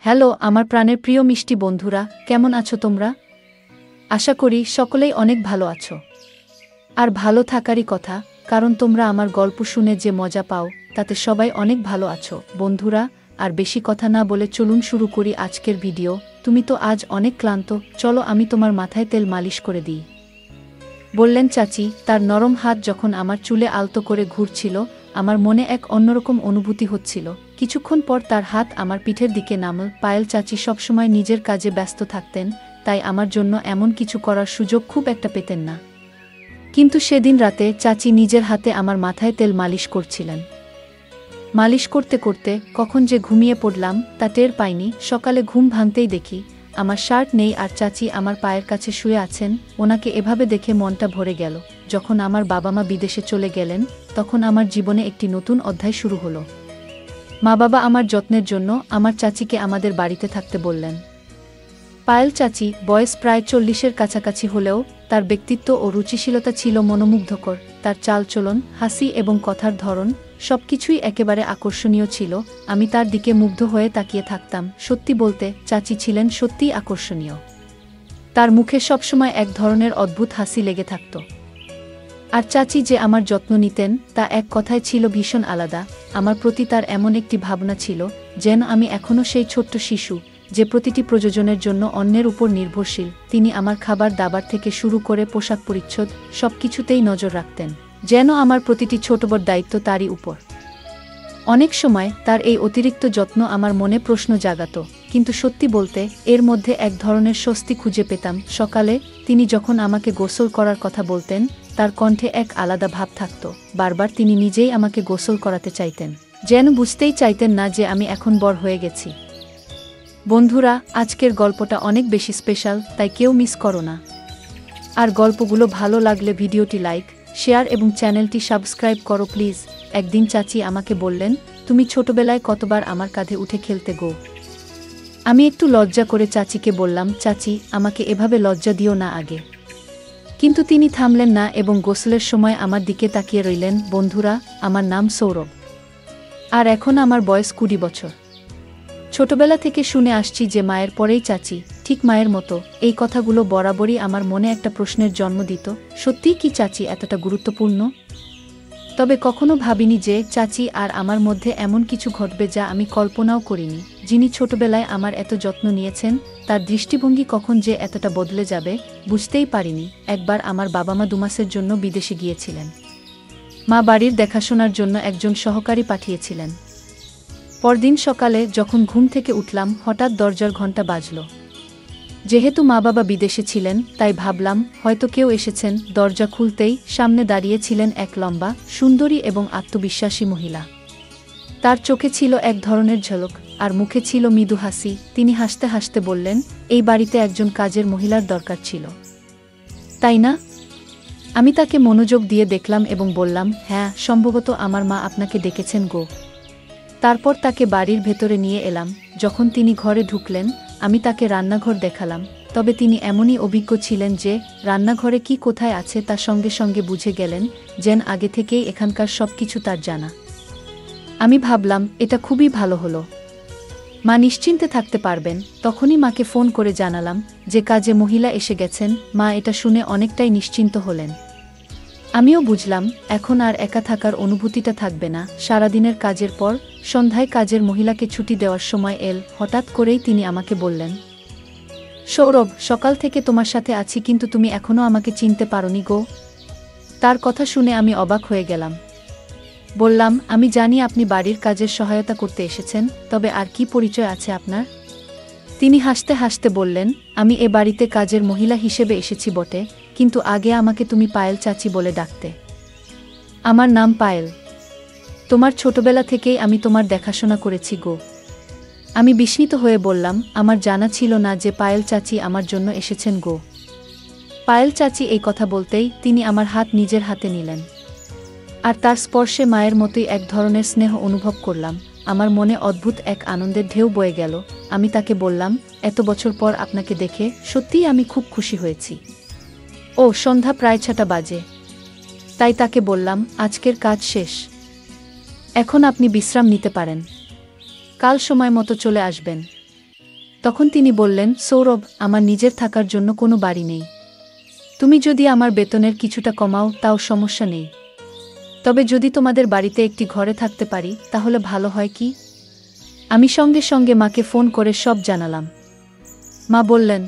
Hello আমার প্রাণের প্রিয় মিষ্টি বন্ধুরা, কেমন আছো তোমরা? আশা করি সকলেই অনেক ভালো আছো। আর ভালো থাকারই কথা, কারণ তোমরা আমার গল্প শুনে যে মজা পাও তাতে সবাই অনেক ভালো আছো। বন্ধুরা, আর বেশি কথা না বলে চলুন শুরু করি আজকের ভিডিও। তুমি তো আজ অনেক ক্লান্ত, চলো আমি তোমার মাথায় তেল মালিশ করে দিই, বললেন চাচি। তার নরম হাত যখন আমার চুলে আলতো করে ঘুরছিল, আমার মনে এক অন্যরকম অনুভূতি হচ্ছিল। কিছুক্ষণ পর তার হাত আমার পিঠের দিকে নামল। পায়েল চাচি সবসময় নিজের কাজে ব্যস্ত থাকতেন, তাই আমার জন্য এমন কিছু করার সুযোগ খুব একটা পেতেন না। কিন্তু সেদিন রাতে চাচি নিজের হাতে আমার মাথায় তেল মালিশ করছিলেন। মালিশ করতে করতে কখন যে ঘুমিয়ে পড়লাম তা টের পাইনি। সকালে ঘুম ভাঙতেই দেখি আমার শার্ট নেই আর চাচি আমার পায়ের কাছে শুয়ে আছেন। ওনাকে এভাবে দেখে মনটা ভরে গেল। যখন আমার বাবা মা বিদেশে চলে গেলেন, তখন আমার জীবনে একটি নতুন অধ্যায় শুরু হলো। মা বাবা আমার যত্নের জন্য আমার চাচিকে আমাদের বাড়িতে থাকতে বললেন। পায়েল চাচি বয়স প্রায় 40-এর কাছাকাছি হলেও তার ব্যক্তিত্ব ও রুচিশীলতা ছিল মনোমুগ্ধকর। তার চালচলন, হাসি এবং কথার ধরন সবকিছুই একেবারে আকর্ষণীয় ছিল। আমি তার দিকে মুগ্ধ হয়ে তাকিয়ে থাকতাম। সত্যি বলতে চাচি ছিলেন সত্যিই আকর্ষণীয়। তার মুখে সবসময় এক ধরনের অদ্ভুত হাসি লেগে থাকত। আর চাচি যে আমার যত্ন নিতেন তা এক কথায় ছিল ভীষণ আলাদা। আমার প্রতি তার এমন একটি ভাবনা ছিল যেন আমি এখনও সেই ছোট্ট শিশু যে প্রতিটি প্রয়োজনের জন্য অন্যের উপর নির্ভরশীল। তিনি আমার খাবার দাবার থেকে শুরু করে পোশাক পরিচ্ছদ সবকিছুতেই নজর রাখতেন, যেন আমার প্রতিটি ছোট বড় দায়িত্ব তারই উপর। অনেক সময় তার এই অতিরিক্ত যত্ন আমার মনে প্রশ্ন জাগাত, কিন্তু সত্যি বলতে এর মধ্যে এক ধরনের স্বস্তি খুঁজে পেতাম। সকালে তিনি যখন আমাকে গোসল করার কথা বলতেন, তার কণ্ঠে এক আলাদা ভাব থাকত। বারবার তিনি নিজেই আমাকে গোসল করাতে চাইতেন, যেন বুঝতেই চাইতেন না যে আমি এখন বড় হয়ে গেছি। বন্ধুরা, আজকের গল্পটা অনেক বেশি স্পেশাল, তাই কেউ মিস করো না। আর গল্পগুলো ভালো লাগলে ভিডিওটি লাইক, শেয়ার এবং চ্যানেলটি সাবস্ক্রাইব করো প্লিজ। একদিন চাচি আমাকে বললেন, তুমি ছোটবেলায় কতবার আমার কাঁধে উঠে খেলতে গো। আমি একটু লজ্জা করে চাচিকে বললাম, চাচি আমাকে এভাবে লজ্জা দিও না আগে। কিন্তু তিনি থামলেন না এবং গোসলের সময় আমার দিকে তাকিয়ে রইলেন। বন্ধুরা, আমার নাম সৌরভ, আর এখন আমার বয়স 20 বছর। ছোটবেলা থেকে শুনে আসছি যে মায়ের পরেই চাচি, ঠিক মায়ের মতো। এই কথাগুলো বরাবরই আমার মনে একটা প্রশ্নের জন্ম দিত, সত্যিই কি চাচি এতটা গুরুত্বপূর্ণ? তবে কখনো ভাবিনি যে চাচি আর আমার মধ্যে এমন কিছু ঘটবে যা আমি কল্পনাও করিনি। যিনি ছোটবেলায় আমার এত যত্ন নিয়েছেন, তার দৃষ্টিভঙ্গি কখন যে এতটা বদলে যাবে বুঝতেই পারিনি। একবার আমার বাবা মা 2 মাসের জন্য বিদেশে গিয়েছিলেন। মা বাড়ির দেখাশোনার জন্য একজন সহকারী পাঠিয়েছিলেন। পরদিন সকালে যখন ঘুম থেকে উঠলাম, হঠাৎ দরজার ঘণ্টা বাজল। যেহেতু মা বাবা বিদেশে ছিলেন, তাই ভাবলাম হয়তো কেউ এসেছেন। দরজা খুলতেই সামনে দাঁড়িয়ে ছিলেন এক লম্বা, সুন্দরী এবং আত্মবিশ্বাসী মহিলা। তার চোখে ছিল এক ধরনের ঝলক আর মুখে ছিল মৃদু হাসি। তিনি হাসতে হাসতে বললেন, এই বাড়িতে একজন কাজের মহিলার দরকার ছিল, তাই না? আমি তাকে মনোযোগ দিয়ে দেখলাম এবং বললাম, হ্যাঁ, সম্ভবত আমার মা আপনাকে ডেকেছেন গো। তারপর তাকে বাড়ির ভেতরে নিয়ে এলাম। যখন তিনি ঘরে ঢুকলেন, আমি তাকে রান্নাঘর দেখালাম। তবে তিনি এমনই অভিজ্ঞ ছিলেন যে রান্নাঘরে কি কোথায় আছে তা সঙ্গে সঙ্গে বুঝে গেলেন, যেন আগে থেকেই এখানকার সবকিছু তার জানা। আমি ভাবলাম এটা খুবই ভালো হলো, মা নিশ্চিন্তে থাকতে পারবেন। তখনই মাকে ফোন করে জানালাম যে কাজে মহিলা এসে গেছেন। মা এটা শুনে অনেকটাই নিশ্চিন্ত হলেন। আমিও বুঝলাম এখন আর একা থাকার অনুভূতিটা থাকবে না। সারাদিনের কাজের পর সন্ধ্যায় কাজের মহিলাকে ছুটি দেওয়ার সময় এল। হঠাৎ করেই তিনি আমাকে বললেন, সৌরভ, সকাল থেকে তোমার সাথে আছি কিন্তু তুমি এখনও আমাকে চিনতে পারোনি গো। তার কথা শুনে আমি অবাক হয়ে গেলাম। বললাম, আমি জানি আপনি বাড়ির কাজের সহায়তা করতে এসেছেন, তবে আর কি পরিচয় আছে আপনার? তিনি হাসতে হাসতে বললেন, আমি এ বাড়িতে কাজের মহিলা হিসেবে এসেছি বটে, কিন্তু আগে আমাকে তুমি পায়েল চাচি বলে ডাকতে। আমার নাম পায়েল। তোমার ছোটবেলা থেকেই আমি তোমার দেখাশোনা করেছি গো। আমি বিস্মিত হয়ে বললাম, আমার জানা ছিল না যে পায়েল চাচি আমার জন্য এসেছেন গো। পায়েল চাচি এই কথা বলতেই তিনি আমার হাত নিজের হাতে নিলেন, আর তার স্পর্শে মায়ের মতোই এক ধরনের স্নেহ অনুভব করলাম। আমার মনে অদ্ভুত এক আনন্দের ঢেউ বয়ে গেল। আমি তাকে বললাম, এত বছর পর আপনাকে দেখে সত্যিই আমি খুব খুশি হয়েছি। ও সন্ধ্যা প্রায় 6টা বাজে, তাই তাকে বললাম, আজকের কাজ শেষ, এখন আপনি বিশ্রাম নিতে পারেন, কাল সময় মতো চলে আসবেন। তখন তিনি বললেন, সৌরভ, আমার নিজের থাকার জন্য কোনো বাড়ি নেই। তুমি যদি আমার বেতনের কিছুটা কমাও তাও সমস্যা নেই, তবে যদি তোমাদের বাড়িতে একটি ঘরে থাকতে পারি তাহলে ভালো হয় কি? আমি সঙ্গে সঙ্গে মাকে ফোন করে সব জানালাম। মা বললেন,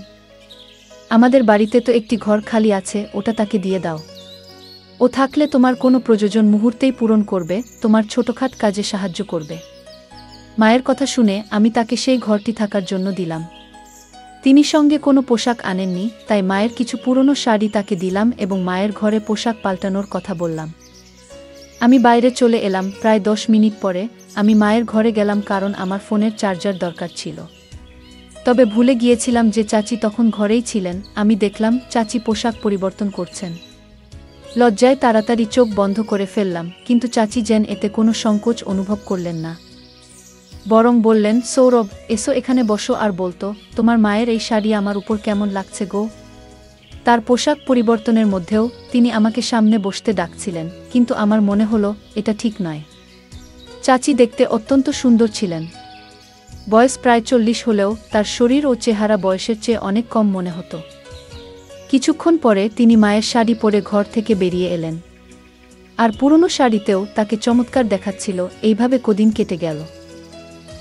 আমাদের বাড়িতে তো একটি ঘর খালি আছে, ওটা তাকে দিয়ে দাও। ও থাকলে তোমার কোনো প্রয়োজন মুহূর্তেই পূরণ করবে, তোমার ছোটখাট কাজে সাহায্য করবে। মায়ের কথা শুনে আমি তাকে সেই ঘরটি থাকার জন্য দিলাম। তিনি সঙ্গে কোনো পোশাক আনেননি, তাই মায়ের কিছু পুরনো শাড়ি তাকে দিলাম এবং মায়ের ঘরে পোশাক পাল্টানোর কথা বললাম। আমি বাইরে চলে এলাম। প্রায় 10 মিনিট পরে আমি মায়ের ঘরে গেলাম, কারণ আমার ফোনের চার্জার দরকার ছিল। তবে ভুলে গিয়েছিলাম যে চাচি তখন ঘরেই ছিলেন। আমি দেখলাম চাচি পোশাক পরিবর্তন করছেন। লজ্জায় তাড়াতাড়ি চোখ বন্ধ করে ফেললাম, কিন্তু চাচি যেন এতে কোনো সংকোচ অনুভব করলেন না, বরং বললেন, সৌরভ, এসো এখানে বসো আর বলতো, তোমার মায়ের এই শাড়ি আমার উপর কেমন লাগছে গো? তার পোশাক পরিবর্তনের মধ্যেও তিনি আমাকে সামনে বসতে ডাকছিলেন, কিন্তু আমার মনে হলো এটা ঠিক নয়। চাচি দেখতে অত্যন্ত সুন্দর ছিলেন। বয়স প্রায় 40 হলেও তার শরীর ও চেহারা বয়সের চেয়ে অনেক কম মনে হতো। কিছুক্ষণ পরে তিনি মায়ের শাড়ি পরে ঘর থেকে বেরিয়ে এলেন। আর পুরনো শাড়িতেও তাকে চমৎকার দেখাচ্ছিল। এইভাবে কদিন কেটে গেল।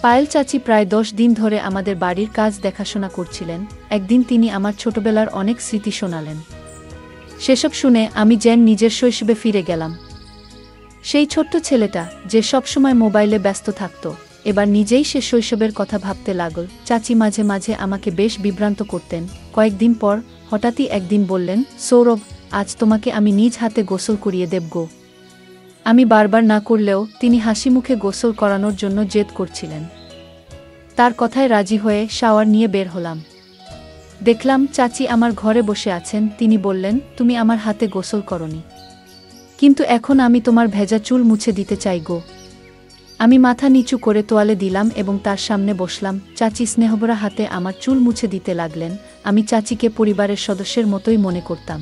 পায়েল চাচি প্রায় 10 দিন ধরে আমাদের বাড়ির কাজ দেখাশোনা করছিলেন। একদিন তিনি আমার ছোটবেলার অনেক স্মৃতি শোনালেন। সেসব শুনে আমি যেন নিজের শৈশবে ফিরে গেলাম। সেই ছোট্ট ছেলেটা যে সবসময় মোবাইলে ব্যস্ত থাকত, এবার নিজেই সে শৈশবের কথা ভাবতে লাগল। চাচি মাঝে মাঝে আমাকে বেশ বিভ্রান্ত করতেন। কয়েকদিন পর হঠাৎই একদিন বললেন, সৌরভ, আজ তোমাকে আমি নিজ হাতে গোসল করিয়ে দেব গো। আমি বারবার না করলেও তিনি হাসি মুখে গোসল করানোর জন্য জেদ করছিলেন। তার কথায় রাজি হয়ে শাওয়ার নিয়ে বের হলাম। দেখলাম চাচি আমার ঘরে বসে আছেন। তিনি বললেন, তুমি আমার হাতে গোসল করনি, কিন্তু এখন আমি তোমার ভেজা চুল মুছে দিতে চাই গো। আমি মাথা নিচু করে তোয়ালে দিলাম এবং তার সামনে বসলাম। চাচি স্নেহভরা হাতে আমার চুল মুছে দিতে লাগলেন। আমি চাচিকে পরিবারের সদস্যের মতোই মনে করতাম,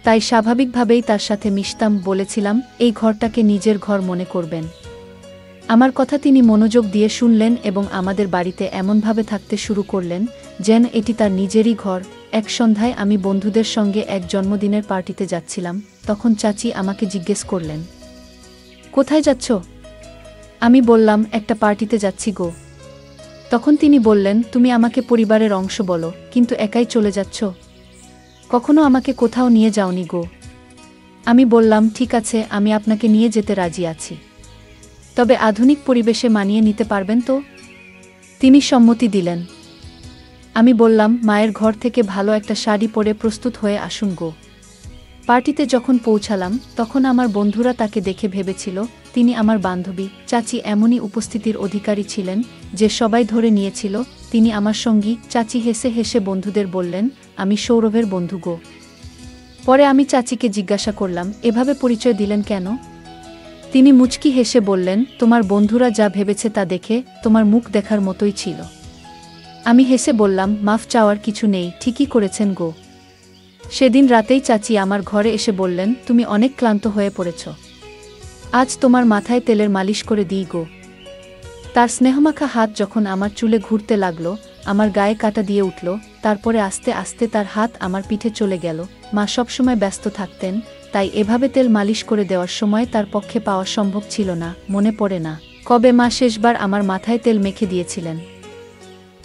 তাই স্বাভাবিকভাবেই তার সাথে মিশতাম। বলেছিলাম, এই ঘরটাকে নিজের ঘর মনে করবেন। আমার কথা তিনি মনোযোগ দিয়ে শুনলেন এবং আমাদের বাড়িতে এমনভাবে থাকতে শুরু করলেন যেন এটি তার নিজেরই ঘর। এক সন্ধ্যায় আমি বন্ধুদের সঙ্গে এক জন্মদিনের পার্টিতে যাচ্ছিলাম। তখন চাচি আমাকে জিজ্ঞেস করলেন, কোথায় যাচ্ছ? আমি বললাম, একটা পার্টিতে যাচ্ছি গো। তখন তিনি বললেন, তুমি আমাকে পরিবারের অংশ বলো, কিন্তু একাই চলে যাচ্ছ, কখনো আমাকে কোথাও নিয়ে যাওনি গো। আমি বললাম, ঠিক আছে, আমি আপনাকে নিয়ে যেতে রাজি আছি, তবে আধুনিক পরিবেশে মানিয়ে নিতে পারবেন তো? তিনি সম্মতি দিলেন। আমি বললাম, মায়ের ঘর থেকে ভালো একটা শাড়ি পরে প্রস্তুত হয়ে আসুন গো। পার্টিতে যখন পৌঁছালাম তখন আমার বন্ধুরা তাকে দেখে ভেবেছিল তিনি আমার বান্ধবী। চাচি এমনই উপস্থিতির অধিকারী ছিলেন যে সবাই ধরে নিয়েছিল তিনি আমার সঙ্গী। চাচি হেসে হেসে বন্ধুদের বললেন, আমি সৌরভের বন্ধু গো। পরে আমি চাচিকে জিজ্ঞাসা করলাম, এভাবে পরিচয় দিলেন কেন? তিনি মুচকি হেসে বললেন, তোমার বন্ধুরা যা ভেবেছে তা দেখে তোমার মুখ দেখার মতোই ছিল। আমি হেসে বললাম, মাফ চাওয়ার কিছু নেই, ঠিকই করেছেন গো। সেদিন রাতেই চাচি আমার ঘরে এসে বললেন, তুমি অনেক ক্লান্ত হয়ে পড়েছ, আজ তোমার মাথায় তেলের মালিশ করে দিই গো। তার স্নেহমাখা হাত যখন আমার চুলে ঘুরতে লাগলো, আমার গায়ে কাটা দিয়ে উঠল। তারপরে আস্তে আস্তে তার হাত আমার পিঠে চলে গেল। মা সবসময় ব্যস্ত থাকতেন, তাই এভাবে তেল মালিশ করে দেওয়ার সময় তার পক্ষে পাওয়া সম্ভব ছিল না। মনে পড়ে না কবে মা শেষবার আমার মাথায় তেল মেখে দিয়েছিলেন।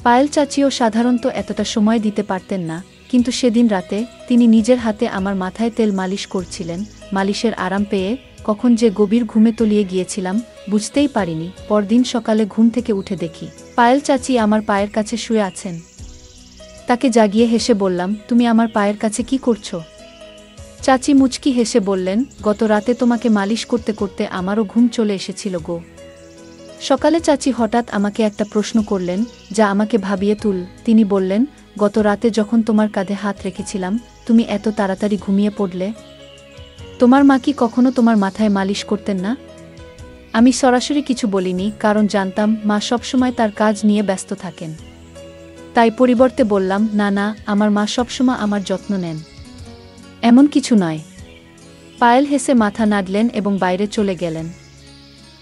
পায়েল চাচিও সাধারণত এতটা সময় দিতে পারতেন না, কিন্তু সেদিন রাতে তিনি নিজের হাতে আমার মাথায় তেল মালিশ করছিলেন। মালিশের আরাম পেয়ে কখন যে গভীর ঘুমে তলিয়ে গিয়েছিলাম বুঝতেই পারিনি। পরদিন সকালে ঘুম থেকে উঠে দেখি পায়েল চাচি আমার পায়ের কাছে শুয়ে আছেন। তাকে জাগিয়ে হেসে বললাম, তুমি আমার পায়ের কাছে কি করছো? চাচি মুচকি হেসে বললেন, গত রাতে তোমাকে মালিশ করতে করতে আমারও ঘুম চলে এসেছিল গো। সকালে চাচি হঠাৎ আমাকে একটা প্রশ্ন করলেন যা আমাকে ভাবিয়ে তুল। তিনি বললেন, গত রাতে যখন তোমার কাঁধে হাত রেখেছিলাম তুমি এত তাড়াতাড়ি ঘুমিয়ে পড়লে, তোমার মা কি কখনো তোমার মাথায় মালিশ করতেন না? আমি সরাসরি কিছু বলিনি, কারণ জানতাম মা সবসময় তার কাজ নিয়ে ব্যস্ত থাকেন। তাই পরিবর্তে বললাম, না না, আমার মা সবসময় আমার যত্ন নেন, এমন কিছু নয়। পায়েল হেসে মাথা নাড়লেন এবং বাইরে চলে গেলেন।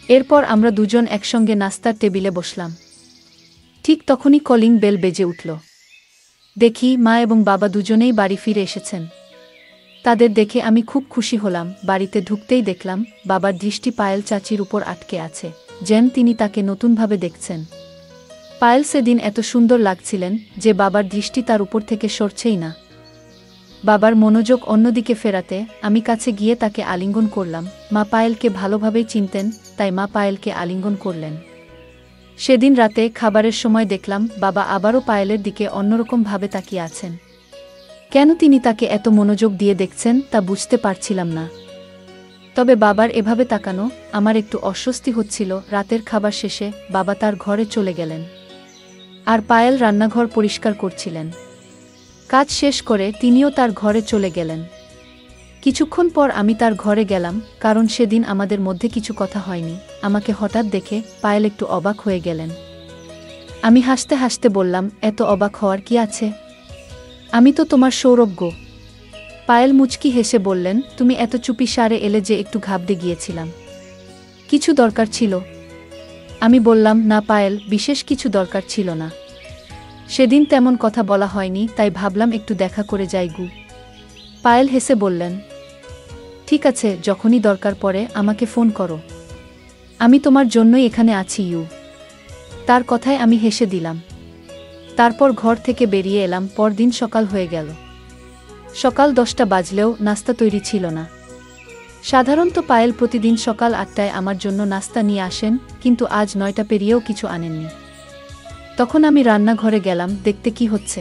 এরপর আমরা দুজন একসঙ্গে নাস্তার টেবিলে বসলাম। ঠিক তখনই কলিং বেল বেজে উঠল। দেখি মা এবং বাবা দুজনেই বাড়ি ফিরে এসেছেন। তাদের দেখে আমি খুব খুশি হলাম। বাড়িতে ঢুকতেই দেখলাম বাবার দৃষ্টি পায়েল চাচির উপর আটকে আছে, যেন তিনি তাকে নতুনভাবে দেখছেন। পায়েল সেদিন এত সুন্দর লাগছিলেন যে বাবার দৃষ্টি তার উপর থেকে সরছেই না। বাবার মনোযোগ অন্যদিকে ফেরাতে আমি কাছে গিয়ে তাকে আলিঙ্গন করলাম। মা পায়েলকে ভালোভাবেই চিনতেন, তাই মা পায়েলকে আলিঙ্গন করলেন। সেদিন রাতে খাবারের সময় দেখলাম বাবা আবারও পায়েলের দিকে অন্যরকমভাবে তাকিয়ে আছেন। কেন তিনি তাকে এত মনোযোগ দিয়ে দেখছেন তা বুঝতে পারছিলাম না। তবে বাবার এভাবে তাকানো আমার একটু অস্বস্তি হচ্ছিল। রাতের খাবার শেষে বাবা তার ঘরে চলে গেলেন, আর পায়েল রান্নাঘর পরিষ্কার করছিলেন। কাজ শেষ করে তিনিও তার ঘরে চলে গেলেন। কিছুক্ষণ পর আমি তার ঘরে গেলাম, কারণ সেদিন আমাদের মধ্যে কিছু কথা হয়নি। আমাকে হঠাৎ দেখে পায়েল একটু অবাক হয়ে গেলেন। আমি হাসতে হাসতে বললাম, এত অবাক হওয়ার কি আছে? আমি তো তোমার সৌরভ গো। পায়েল মুচকি হেসে বললেন, তুমি এত চুপি সারে এলে যে একটু ঘাবড়ে গিয়েছিলাম। কিছু দরকার ছিল? আমি বললাম, না পায়েল, বিশেষ কিছু দরকার ছিল না। সেদিন তেমন কথা বলা হয়নি, তাই ভাবলাম একটু দেখা করে যাই গু। পায়েল হেসে বললেন, ঠিক আছে, যখনই দরকার পড়ে আমাকে ফোন করো, আমি তোমার জন্যই এখানে আছি ইউ। তার কথায় আমি হেসে দিলাম। তারপর ঘর থেকে বেরিয়ে এলাম। পরদিন সকাল হয়ে গেল। সকাল 10টা বাজলেও নাস্তা তৈরি ছিল না। সাধারণত পায়েল প্রতিদিন সকাল 8টায় আমার জন্য নাস্তা নিয়ে আসেন, কিন্তু আজ 9টা পেরিয়েও কিছু আনেননি। তখন আমি রান্নাঘরে গেলাম দেখতে কি হচ্ছে।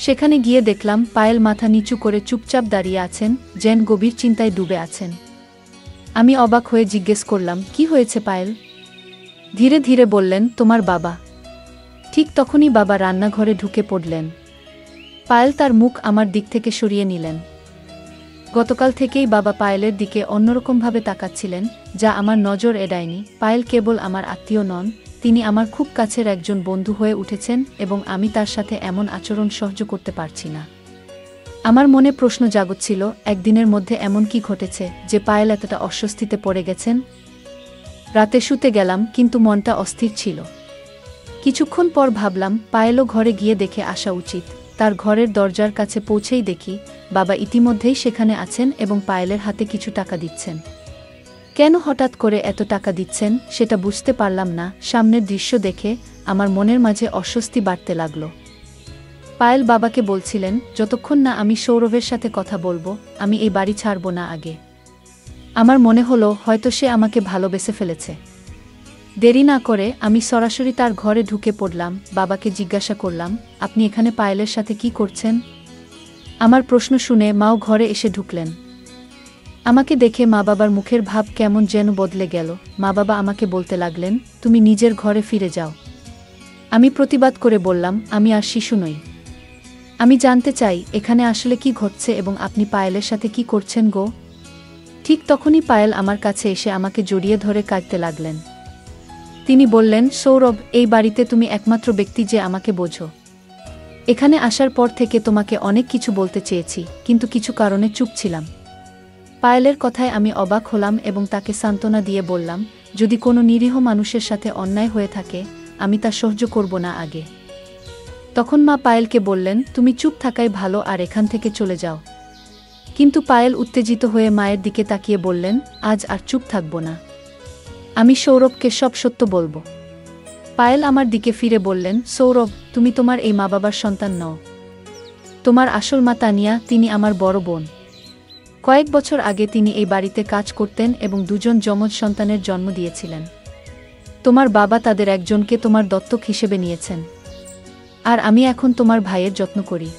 সেখানে গিয়ে দেখলাম পায়েল মাথা নিচু করে চুপচাপ দাঁড়িয়ে আছেন, যেন গভীর চিন্তায় ডুবে আছেন। আমি অবাক হয়ে জিজ্ঞেস করলাম, কি হয়েছে পায়েল? ধীরে ধীরে বললেন, তোমার বাবা। ঠিক তখনই বাবা রান্নাঘরে ঢুকে পড়লেন। পায়েল তার মুখ আমার দিক থেকে সরিয়ে নিলেন। গতকাল থেকেই বাবা পায়েলের দিকে অন্যরকমভাবে তাকাচ্ছিলেন, যা আমার নজর এড়ায়নি। পায়েল কেবল আমার আত্মীয় নন, তিনি আমার খুব কাছের একজন বন্ধু হয়ে উঠেছেন, এবং আমি তার সাথে এমন আচরণ সহ্য করতে পারছি না। আমার মনে প্রশ্ন জাগছিল, একদিনের মধ্যে এমন কি ঘটেছে যে পায়েল এতটা অস্বস্তিতে পড়ে গেছেন? রাতে শুতে গেলাম, কিন্তু মনটা অস্থির ছিল। কিছুক্ষণ পর ভাবলাম পায়েলও ঘরে গিয়ে দেখে আসা উচিত। তার ঘরের দরজার কাছে পৌঁছেই দেখি বাবা ইতিমধ্যেই সেখানে আছেন এবং পায়েলের হাতে কিছু টাকা দিচ্ছেন। কেন হঠাৎ করে এত টাকা দিচ্ছেন সেটা বুঝতে পারলাম না। সামনের দৃশ্য দেখে আমার মনের মাঝে অস্বস্তি বাড়তে লাগল। পায়েল বাবাকে বলছিলেন, যতক্ষণ না আমি সৌরভের সাথে কথা বলবো আমি এই বাড়ি ছাড়ব না আগে। আমার মনে হলো হয়তো সে আমাকে ভালোবেসে ফেলেছে। দেরি না করে আমি সরাসরি তার ঘরে ঢুকে পড়লাম। বাবাকে জিজ্ঞাসা করলাম, আপনি এখানে পায়েলের সাথে কি করছেন? আমার প্রশ্ন শুনে মাও ঘরে এসে ঢুকলেন। আমাকে দেখে মা বাবার মুখের ভাব কেমন যেন বদলে গেল। মা বাবা আমাকে বলতে লাগলেন, তুমি নিজের ঘরে ফিরে যাও। আমি প্রতিবাদ করে বললাম, আমি আর শিশু নই। আমি জানতে চাই এখানে আসলে কি ঘটছে এবং আপনি পায়েলের সাথে কি করছেন গো। ঠিক তখনই পায়েল আমার কাছে এসে আমাকে জড়িয়ে ধরে কাঁদতে লাগলেন। তিনি বললেন, সৌরভ, এই বাড়িতে তুমি একমাত্র ব্যক্তি যে আমাকে বোঝো। এখানে আসার পর থেকে তোমাকে অনেক কিছু বলতে চেয়েছি, কিন্তু কিছু কারণে চুপ ছিলাম। পায়েলের কথায় আমি অবাক হলাম এবং তাকে সান্ত্বনা দিয়ে বললাম, যদি কোনো নিরীহ মানুষের সাথে অন্যায় হয়ে থাকে আমি তা সহ্য করব না আগে। তখন মা পায়েলকে বললেন, তুমি চুপ থাকাই ভালো, আর এখান থেকে চলে যাও। কিন্তু পায়েল উত্তেজিত হয়ে মায়ের দিকে তাকিয়ে বললেন, আজ আর চুপ থাকব না, আমি সৌরভকে সব সত্য বলবো। পায়েল আমার দিকে ফিরে বললেন, সৌরভ, তুমি তোমার এই মা বাবার সন্তান নও। তোমার আসল মা তানিয়া, তিনি আমার বড় বোন। কয়েক বছর আগে তিনি এই বাড়িতে কাজ করতেন এবং দুজন যমজ সন্তানের জন্ম দিয়েছিলেন। তোমার বাবা তাদের একজনকে তোমার দত্তক হিসেবে নিয়েছেন, আর আমি এখন তোমার ভাইয়ের যত্ন করি।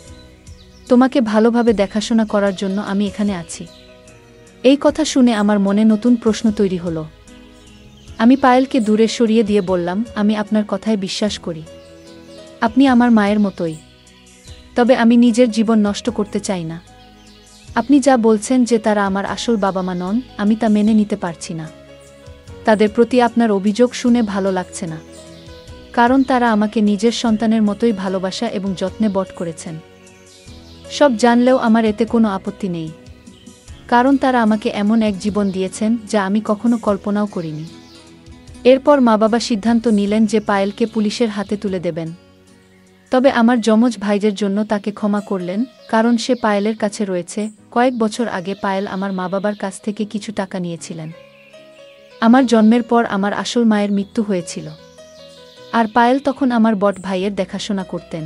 তোমাকে ভালোভাবে দেখাশোনা করার জন্য আমি এখানে আছি। এই কথা শুনে আমার মনে নতুন প্রশ্ন তৈরি হলো। আমি পায়েলকে দূরে সরিয়ে দিয়ে বললাম, আমি আপনার কথায় বিশ্বাস করি, আপনি আমার মায়ের মতোই। তবে আমি নিজের জীবন নষ্ট করতে চাই না। আপনি যা বলছেন যে তারা আমার আসল বাবা মা নন, আমি তা মেনে নিতে পারছি না। তাদের প্রতি আপনার অভিযোগ শুনে ভালো লাগছে না, কারণ তারা আমাকে নিজের সন্তানের মতোই ভালোবাসা এবং যত্নে বড় করেছেন। সব জানলেও আমার এতে কোনো আপত্তি নেই, কারণ তারা আমাকে এমন এক জীবন দিয়েছেন যা আমি কখনো কল্পনাও করিনি। এরপর মা বাবা সিদ্ধান্ত নিলেন যে পায়েলকে পুলিশের হাতে তুলে দেবেন। তবে আমার যমজ ভাইদের জন্য তাকে ক্ষমা করলেন, কারণ সে পায়েলের কাছে রয়েছে। কয়েক বছর আগে পায়েল আমার মা বাবার কাছ থেকে কিছু টাকা নিয়েছিলেন। আমার জন্মের পর আমার আসল মায়ের মৃত্যু হয়েছিল, আর পায়েল তখন আমার বড় ভাইয়ের দেখাশোনা করতেন।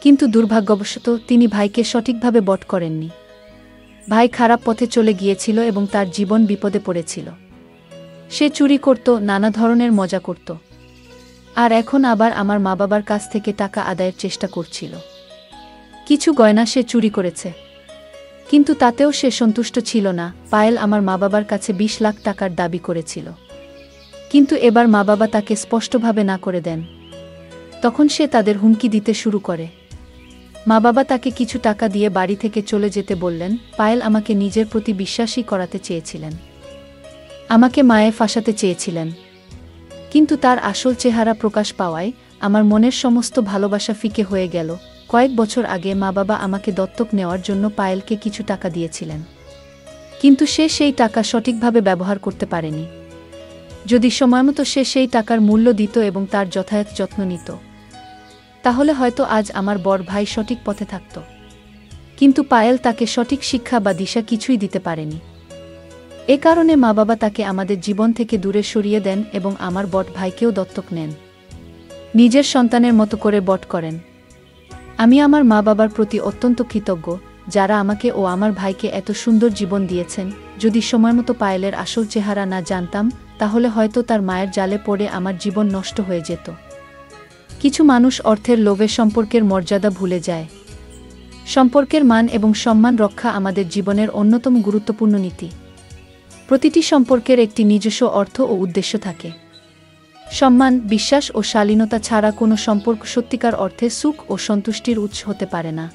কিন্তু দুর্ভাগ্যবশত তিনি ভাইকে সঠিকভাবে বট করেননি। ভাই খারাপ পথে চলে গিয়েছিল এবং তার জীবন বিপদে পড়েছিল। সে চুরি করত, নানা ধরনের মজা করত, আর এখন আবার আমার মা বাবার কাছ থেকে টাকা আদায়ের চেষ্টা করছিল। কিছু গয়না সে চুরি করেছে, কিন্তু তাতেও সে সন্তুষ্ট ছিল না। পায়েল আমার মা বাবার কাছে 20 লাখ টাকার দাবি করেছিল, কিন্তু এবার মা বাবা তাকে স্পষ্টভাবে না করে দেন। তখন সে তাদের হুমকি দিতে শুরু করে। মা বাবা তাকে কিছু টাকা দিয়ে বাড়ি থেকে চলে যেতে বললেন। পায়েল আমাকে নিজের প্রতি বিশ্বাসী করাতে চেয়েছিলেন, আমাকে মায়ে ফাঁসাতে চেয়েছিলেন, কিন্তু তার আসল চেহারা প্রকাশ পাওয়ায় আমার মনের সমস্ত ভালোবাসা ফিকে হয়ে গেল। কয়েক বছর আগে মা বাবা আমাকে দত্তক নেওয়ার জন্য পায়েলকে কিছু টাকা দিয়েছিলেন, কিন্তু সে সেই টাকা সঠিকভাবে ব্যবহার করতে পারেনি। যদি সময়মতো সে সেই টাকার মূল্য দিত এবং তার যথাযথ যত্ন নিত, তাহলে হয়তো আজ আমার বড় ভাই সঠিক পথে থাকত। কিন্তু পায়েল তাকে সঠিক শিক্ষা বা দিশা কিছুই দিতে পারেনি। এ কারণে মা বাবা তাকে আমাদের জীবন থেকে দূরে সরিয়ে দেন এবং আমার বড় ভাইকেও দত্তক নেন। নিজের সন্তানের মতো করে বট করেন। আমি আমার মা বাবার প্রতি অত্যন্ত কৃতজ্ঞ, যারা আমাকে ও আমার ভাইকে এত সুন্দর জীবন দিয়েছেন। যদি সময়মতো পায়েলের আসল চেহারা না জানতাম, তাহলে হয়তো তার মায়ের জালে পড়ে আমার জীবন নষ্ট হয়ে যেত। কিছু মানুষ অর্থের লোভে সম্পর্কের মর্যাদা ভুলে যায়। সম্পর্কের মান এবং সম্মান রক্ষা আমাদের জীবনের অন্যতম গুরুত্বপূর্ণ নীতি। প্রতিটি সম্পর্কের একটি নিজস্ব অর্থ ও উদ্দেশ্য থাকে। সম্মান, বিশ্বাস ও শালীনতা ছাড়া কোনো সম্পর্ক সত্যিকার অর্থে সুখ ও সন্তুষ্টির উৎস হতে পারে না।